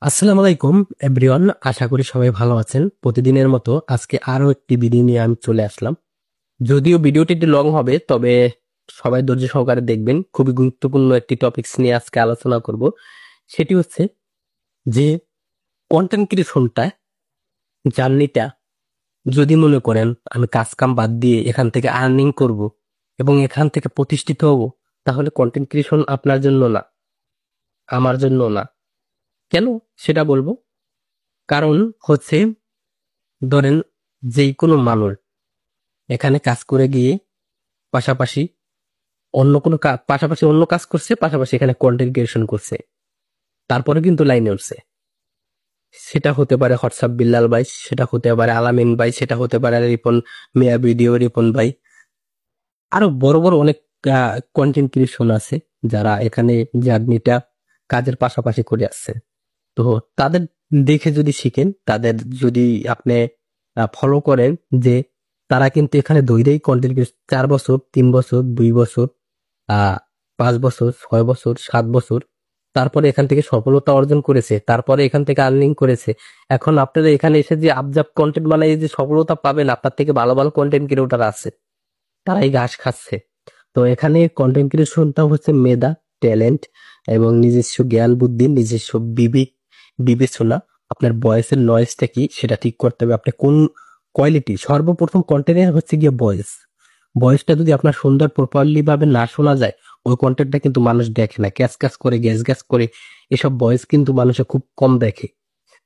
আসসালামু আলাইকুম এভরিওয়ান, আশা করি সবাই ভালো আছেন। প্রতিদিনের মতো আজকে আরো একটি ভিডিও নিয়ে আমি চলে আসলাম। যদিও ভিডিওটি একটু লং হবে, তবে সবাই ধৈর্য সহকারে দেখবেন। খুবই গুরুত্বপূর্ণ একটি টপিকস নিয়ে আজকে আলোচনা করব। সেটি হচ্ছে যে কন্টেন্ট ক্রিয়েশনটা, জার্নিটা, যদি মনে করেন আমি কাজ কাম বাদ দিয়ে এখান থেকে আর্নিং করব এবং এখান থেকে প্রতিষ্ঠিত হব, তাহলে কন্টেন্ট ক্রিয়েশন আপনার জন্য না, আমার জন্য না। কেন সেটা বলবো। কারণ হচ্ছে, ধরেন যেই কোনো মানুষ এখানে কাজ করে গিয়ে পাশাপাশি পাশাপাশি অন্য কাজ করছে, পাশাপাশি এখানে কন্টেন্ট ক্রিয়েশন করছে, তারপরে কিন্তু লাইনে উঠছে। সেটা হতে পারে হোয়াটসঅ্যাপ বিল্লাল ভাই, সেটা হতে পারে আলামিন ভাই, সেটা হতে পারে রিপন মিয়া ভিডিও রিপন ভাই। আরো বড় বড় অনেক কন্টেন্ট ক্রিয়েশন আছে যারা এখানে জার্নিটা কাজের পাশাপাশি করে আসছে। তো তাদের দেখে যদি শিখেন, তাদের যদি আপনি ফলো করেন, যে তারা কিন্তু এখানে দৈরেই কন্টেন্ট 4 বছর, 3 বছর, 2 বছর, 5 বছর, 6 বছর, 7 বছর, তারপরে এখান থেকে সফলতা অর্জন করেছে, তারপরে এখান থেকে আর্নিং করেছে। এখন আপনারা এখানে এসে যে আবজাব কন্টেন্ট বানাই যে সফলতা পাবেন, আপনার থেকে ভালো ভালো কন্টেন্ট ক্রিয়েটর আছে, তারাই ঘাস খাচ্ছে। তো এখানে কন্টেন্ট ক্রিয়েশনটা হচ্ছে মেধা, ট্যালেন্ট এবং নিজস্ব জ্ঞান বুদ্ধি, নিজস্ব বিবেচনা। আপনার ভয়েসের নয়েজটা কি সেটা ঠিক করতে হবে। আপনি কোন কোয়ালিটি, সর্বপ্রথম কন্টেন্টের হচ্ছে গিয়ে ভয়েসটা যদি আপনার সুন্দর প্রপারলি ভাবে না শোনা যায়, ওই কন্টেন্টটা কিন্তু মানুষ দেখে না। ক্যাচ ক্যাচ করে, গ্যাস গ্যাস করে, এসব ভয়েস কিন্তু মানুষে খুব কম দেখে।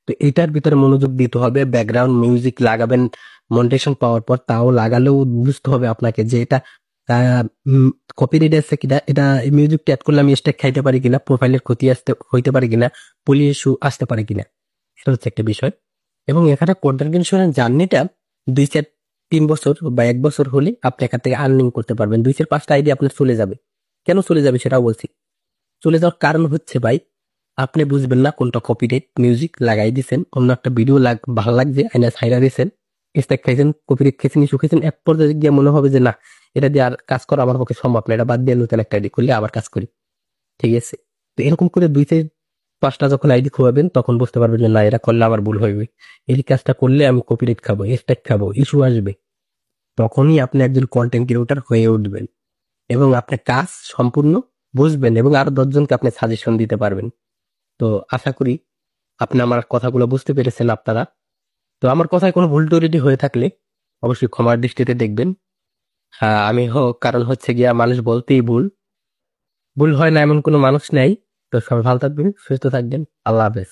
তো এটার ভিতরে মনোযোগ দিতে হবে। ব্যাকগ্রাউন্ড মিউজিক লাগাবেন মনিটেশন পাওয়ার পর, তাও লাগালেও বুঝতে হবে আপনাকে যে এটা কপিরাইট আছে কিনা, এটা মিউজিকটা অ্যাড করলে আমি স্ট্যাক খাইতে পারি কিনা, প্রোফাইলের ক্ষতি আসতে হইতে পারে কিনা, পুলিশ ইস্যু আসতে পারে কিনা। এটা হচ্ছে একটা বিষয়। এবং এখানে কন্টেন্ট ক্রিয়েশনের জার্নিটা 2 4 3 বছর বা 1 বছর হলে আপনি এখান থেকে আর্নিং করতে পারবেন। 2 4 5টা আইডিয়া আপনার চলে যাবে। কেন চলে যাবে সেটাও বলছি। চলে যাওয়ার কারণ হচ্ছে ভাই, আপনি বুঝবেন না কোনটা কপিরাইট মিউজিক লাগাই দিছেন, অন্য একটা ভিডিও ভালো লাগছে আইনা ছাইরা দিছেন, স্ট্যাক খাইছেন, কপিরাইট খেয়েছেন, ইস্যু খেয়েছেন। এক পর্যায়ে গিয়ে মনে হবে যে না, এটা দিয়ে আর কাজ করা আমার পক্ষে সম্ভব না, এটা বাদ দিয়ে নতুন একটা আইডি করলে আবার কাজ করি। ঠিক আছে? তো এরকম করে 2 4 5টা যখন আইডি খোয়াবেন, তখন বুঝতে পারবেন যে না, এটা করলে আমার ভুল হইবে, এই কাজটা করলে আমি কপিরাইট খাবো, স্ট্যাক খাবো, ইস্যু আসবে। তখনই আপনি একজন কন্টেন্ট ক্রিয়েটর হয়ে উঠবেন এবং আপনার কাজ সম্পূর্ণ বুঝবেন এবং আরো 10 জনকে আপনি সাজেশন দিতে পারবেন। তো আশা করি আপনি আমার কথাগুলো বুঝতে পেরেছেন আপনারা। তো আমার কথায় কোনো ভুল ত্রুটি হয়ে থাকলে অবশ্যই ক্ষমার দৃষ্টিতে দেখবেন। হ্যাঁ, আমি হোক, কারণ হচ্ছে গিয়া মানুষ বলতেই ভুল, ভুল হয় না এমন কোনো মানুষ নেই। তো সবাই ভালো থাকবেন, সুস্থ থাকবেন। আল্লাহ হাফেজ।